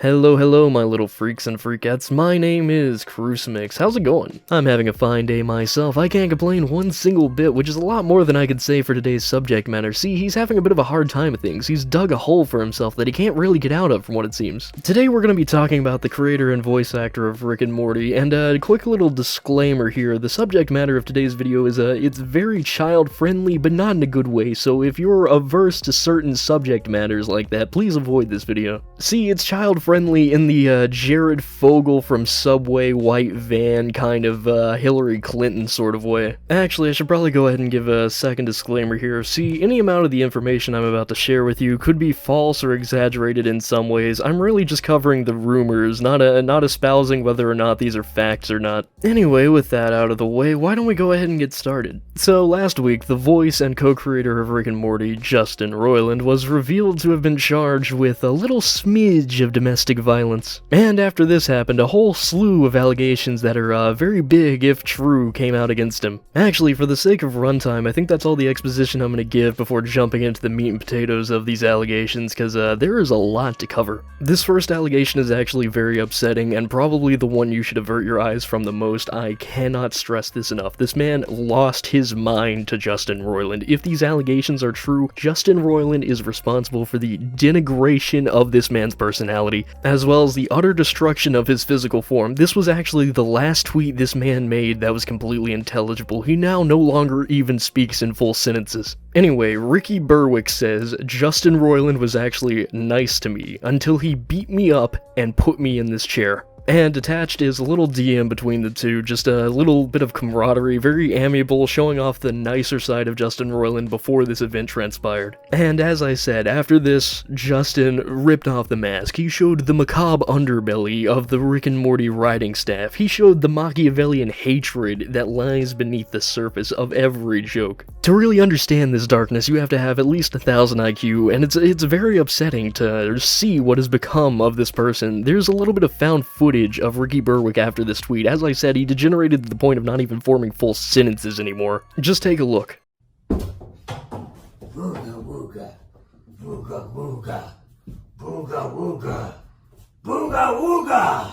Hello, my little freaks and freakettes. My name is Crucimix. How's it going? I'm having a fine day myself. I can't complain one single bit, which is a lot more than I could say for today's subject matter. See, he's having a bit of a hard time of things. He's dug a hole for himself that he can't really get out of, from what it seems. Today we're going to be talking about the creator and voice actor of Rick and Morty, and a quick little disclaimer here. The subject matter of today's video is, it's very child-friendly, but not in a good way, so if you're averse to certain subject matters like that, please avoid this video. See, it's child-friendly in the Jared Fogle from Subway white van kind of Hillary Clinton sort of way. Actually, I should probably go ahead and give a second disclaimer here. See, any amount of the information I'm about to share with you could be false or exaggerated in some ways. I'm really just covering the rumors, not espousing whether or not these are facts or not. Anyway, with that out of the way, why don't we go ahead and get started? So, last week, the voice and co-creator of Rick and Morty, Justin Roiland, was revealed to have been charged with a little smidge of domestic violence. And after this happened, a whole slew of allegations that are very big, if true, came out against him. Actually, for the sake of runtime, I think that's all the exposition I'm gonna give before jumping into the meat and potatoes of these allegations, because there is a lot to cover. This first allegation is actually very upsetting, and probably the one you should avert your eyes from the most. I cannot stress this enough. This man lost his mind to Justin Roiland. If these allegations are true, Justin Roiland is responsible for the denigration of this man's personality, as well as the utter destruction of his physical form. This was actually the last tweet this man made that was completely intelligible. He now no longer even speaks in full sentences. Anyway, Ricky Berwick says, Justin Roiland was actually nice to me until he beat me up and put me in this chair. And attached is a little DM between the two, just a little bit of camaraderie, very amiable, showing off the nicer side of Justin Roiland before this event transpired. And as I said, after this, Justin ripped off the mask. He showed the macabre underbelly of the Rick and Morty writing staff. He showed the Machiavellian hatred that lies beneath the surface of every joke. To really understand this darkness, you have to have at least 1,000 IQ, and it's very upsetting to see what has become of this person. There's a little bit of found footage of Ricky Berwick after this tweet. As I said, he degenerated to the point of not even forming full sentences anymore. Just take a look. Booga wooga, booga wooga, booga wooga, booga wooga.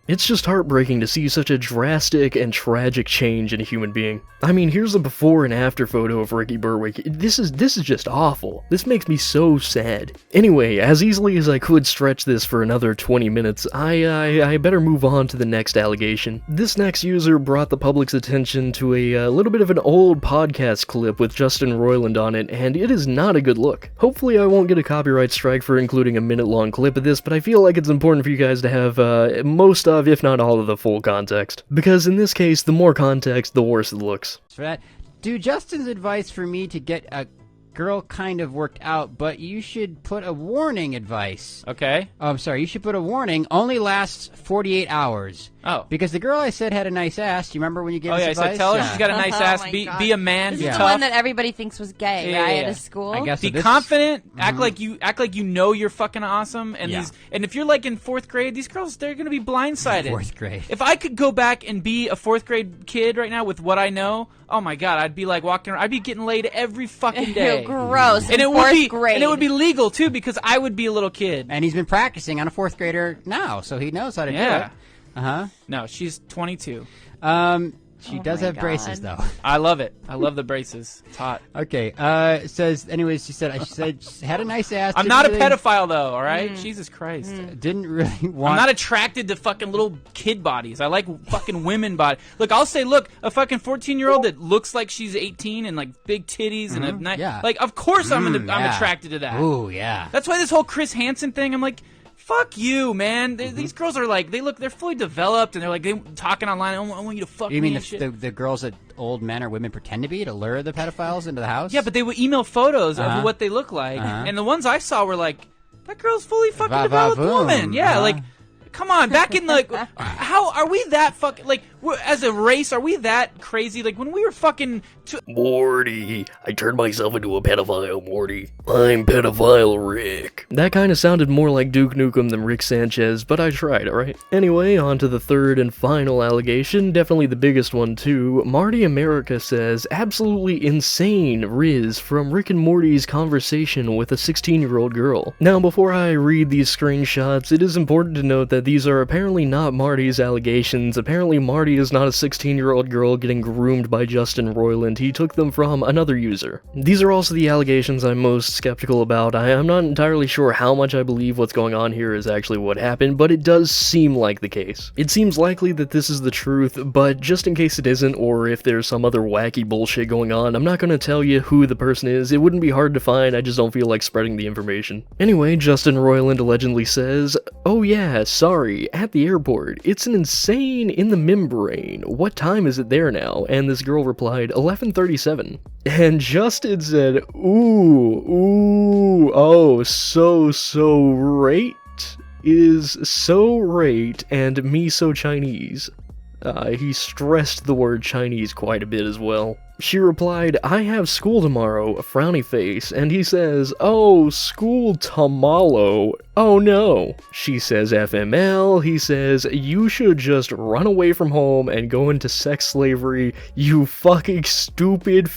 It's just heartbreaking to see such a drastic and tragic change in a human being. I mean, here's a before and after photo of Ricky Berwick. This is just awful. This makes me so sad. Anyway, as easily as I could stretch this for another 20 minutes, I better move on to the next allegation. This next user brought the public's attention to a little bit of an old podcast clip with Justin Roiland on it, and it is not a good look. Hopefully I won't get a copyright strike for including a minute-long clip of this, but I feel like it's important for you guys to have most of, if not all of, the full context. Because in this case, the more context, the worse it looks. For that, dude, Justin's advice for me to get a girl kind of worked out, but you should put a warning advice. Okay. Oh, I'm sorry, you should put a warning, only lasts 48 hours. Oh. Because the girl I said had a nice ass. Do you remember when you gave us advice? I said, tell her she's got a nice ass, my be God. a man, This be is tough. the one that everybody thinks was gay, right? At a school. I guess Be so. confident, act like you know you're fucking awesome, and Yeah. and if you're like in 4th grade, these girls, they're gonna be blindsided. 4th grade. If I could go back and be a 4th grade kid right now with what I know, oh my God, I'd be like walking around, I'd be getting laid every fucking day. Ew, gross. And in it would fourth be grade. and it would be legal too because I would be a little kid. And he's been practicing on a 4th grader now, so he knows how to do Yeah. it. Uh-huh. No, she's 22. She Oh does my have braces, God. though. I love it. I love the braces. It's hot. Okay, it says, anyways, she said she had a nice ass. I'm didn't not a really- pedophile though, all right? Jesus Christ. Didn't really want... I'm not attracted to fucking little kid bodies. I like fucking women body. Look, I'll say, look, a fucking 14-year-old that looks like she's 18 and like big titties and a nice, yeah. like, of course I'm yeah. attracted to that. Ooh, yeah. That's why this whole Chris Hansen thing, I'm like, fuck you, man. These girls are like, they're fully developed and they're like, they talking online. I want you to fuck You me mean and shit. the girls that old men or women pretend to be to lure the pedophiles into the house? Yeah, but they would email photos Uh-huh. of what they look like, Uh-huh. and the ones I saw were like, that girl's fully fucking Va-va-voom. developed woman. Yeah, Uh-huh. like, come on, back in like, how are we that fucking like? as a race, are we that crazy? Like, when we were fucking... Morty, I turned myself into a pedophile, Morty. I'm pedophile Rick. That kind of sounded more like Duke Nukem than Rick Sanchez, but I tried, alright? Anyway, on to the third and final allegation, definitely the biggest one too. Marty America says, absolutely insane Riz from Rick and Morty's conversation with a 16-year-old girl. Now, before I read these screenshots, it is important to note that these are apparently not Marty's allegations. Apparently Marty is not a 16-year-old girl getting groomed by Justin Roiland. He took them from another user. These are also the allegations I'm most skeptical about. I'm not entirely sure how much I believe what's going on here is actually what happened, but it does seem like the case. It seems likely that this is the truth, but just in case it isn't, or if there's some other wacky bullshit going on, I'm not gonna tell you who the person is. It wouldn't be hard to find, I just don't feel like spreading the information. Anyway, Justin Roiland allegedly says, oh yeah, sorry, at the airport. It's an insane in the membrane. What time is it there now? And this girl replied, 11:37. And Justin said, ooh, oh, so rate is so rate and me so Chinese. He stressed the word Chinese quite a bit as well. She replied, I have school tomorrow, a frowny face, and he says, oh, school tomorrow. Oh no. She says FML, he says, you should just run away from home and go into sex slavery, you fucking stupid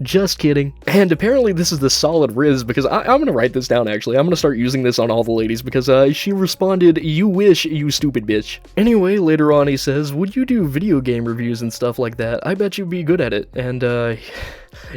Just kidding. And apparently this is the solid Riz, because I'm gonna write this down actually. I'm gonna start using this on all the ladies, because she responded, you wish, you stupid bitch. Anyway, later on he says, would you do video game reviews and stuff like that? I bet you'd be good at it. And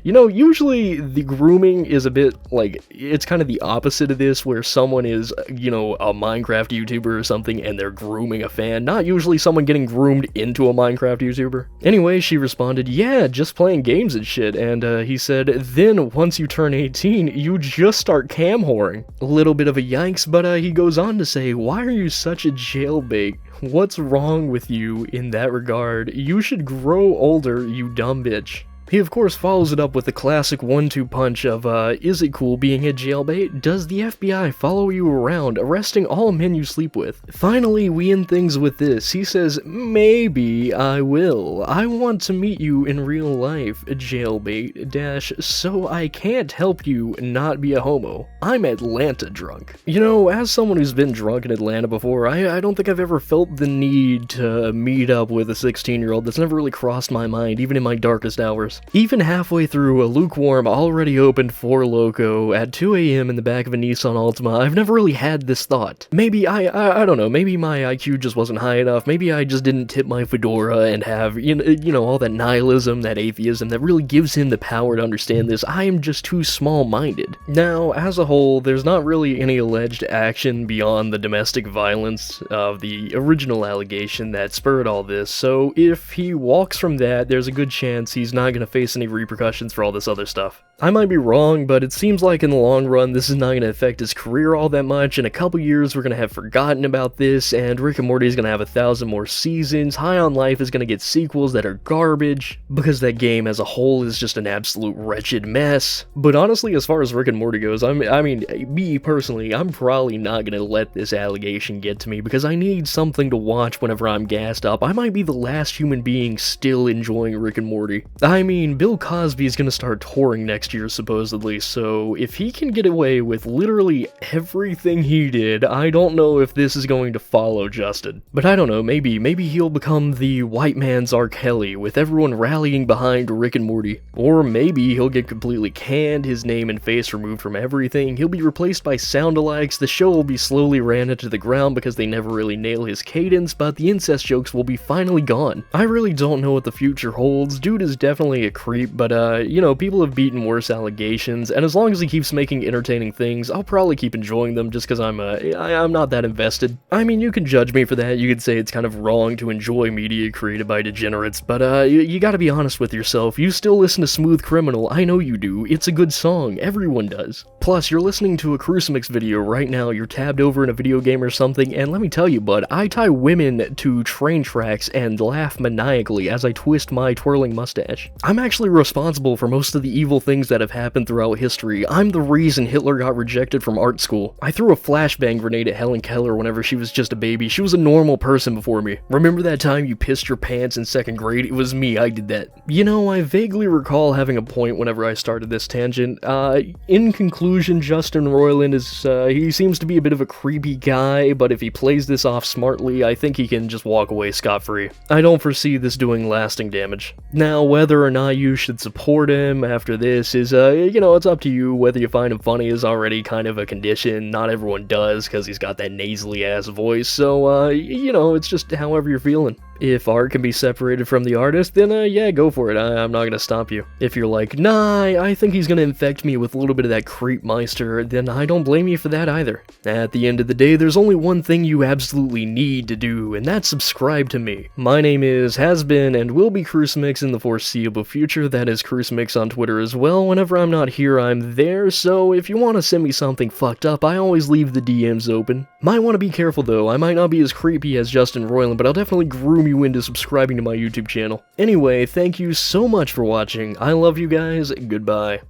you know, usually the grooming is a bit, like, it's kind of the opposite of this, where someone is, you know, a Minecraft YouTuber or something, and they're grooming a fan, not usually someone getting groomed into a Minecraft YouTuber. Anyway, she responded, yeah, just playing games and shit, and he said, then once you turn 18, you just start cam whoring. A little bit of a yikes, but he goes on to say, why are you such a jailbait? What's wrong with you in that regard? You should grow older, you dumb bitch. He of course follows it up with the classic 1-2 punch of, is it cool being a jailbait? Does the FBI follow you around, arresting all men you sleep with? Finally, we end things with this. He says, maybe I will. I want to meet you in real life, jailbait, dash, so I can't help you not be a homo. I'm Atlanta drunk. You know, as someone who's been drunk in Atlanta before, I don't think I've ever felt the need to meet up with a 16-year-old. That's never really crossed my mind, even in my darkest hours. Even halfway through a lukewarm, already opened 4 Loko at 2 a.m. in the back of a Nissan Altima, I've never really had this thought. Maybe, I don't know, maybe my IQ just wasn't high enough, maybe I just didn't tip my fedora and have, you know, all that nihilism, that atheism that really gives him the power to understand this. I am just too small-minded. Now, as a whole, there's not really any alleged action beyond the domestic violence of the original allegation that spurred all this, so if he walks from that, there's a good chance he's not gonna face any repercussions for all this other stuff. I might be wrong, but it seems like in the long run this is not going to affect his career all that much. In a couple years we're going to have forgotten about this, and Rick and Morty is going to have 1,000 more seasons. High on Life is going to get sequels that are garbage, because that game as a whole is just an absolute wretched mess. But honestly, as far as Rick and Morty goes, I mean, me personally, I'm probably not going to let this allegation get to me, because I need something to watch whenever I'm gassed up. I might be the last human being still enjoying Rick and Morty. I mean, Bill Cosby is going to start touring next year supposedly, so if he can get away with literally everything he did, I don't know if this is going to follow Justin. But I don't know, maybe he'll become the white man's R. Kelly, with everyone rallying behind Rick and Morty. Or maybe he'll get completely canned, his name and face removed from everything, he'll be replaced by sound-alikes, the show will be slowly ran into the ground because they never really nail his cadence, but the incest jokes will be finally gone. I really don't know what the future holds. Dude is definitely a creep, but you know, people have beaten worse allegations, and as long as he keeps making entertaining things, I'll probably keep enjoying them just because I'm not that invested. I mean, you can judge me for that, you could say it's kind of wrong to enjoy media created by degenerates, but you gotta be honest with yourself. You still listen to Smooth Criminal, I know you do, it's a good song, everyone does. Plus, you're listening to a Crucifix video right now, you're tabbed over in a video game or something, and let me tell you, bud, I tie women to train tracks and laugh maniacally as I twist my twirling mustache. I'm actually responsible for most of the evil things that have happened throughout history. I'm the reason Hitler got rejected from art school. I threw a flashbang grenade at Helen Keller whenever she was just a baby. She was a normal person before me. Remember that time you pissed your pants in 2nd grade? It was me, I did that. You know, I vaguely recall having a point whenever I started this tangent. In conclusion, Justin Roiland is, he seems to be a bit of a creepy guy, but if he plays this off smartly, I think he can just walk away scot-free. I don't foresee this doing lasting damage. Now, whether or not you should support him after this is, you know, it's up to you. Whether you find him funny is already kind of a condition. Not everyone does, because he's got that nasally-ass voice, so, you know, it's just however you're feeling. If art can be separated from the artist, then yeah, go for it. I'm not gonna stop you. If you're like, nah, I think he's gonna infect me with a little bit of that creepmeister, then I don't blame you for that either. At the end of the day, there's only one thing you absolutely need to do, and that's subscribe to me. My name is, has been, and will be Crucifix in the foreseeable future. That is Crucifix on Twitter as well. Whenever I'm not here, I'm there, so if you want to send me something fucked up, I always leave the DMs open. Might want to be careful though. I might not be as creepy as Justin Roiland, but I'll definitely groom you into subscribing to my YouTube channel. Anyway, thank you so much for watching. I love you guys. Goodbye.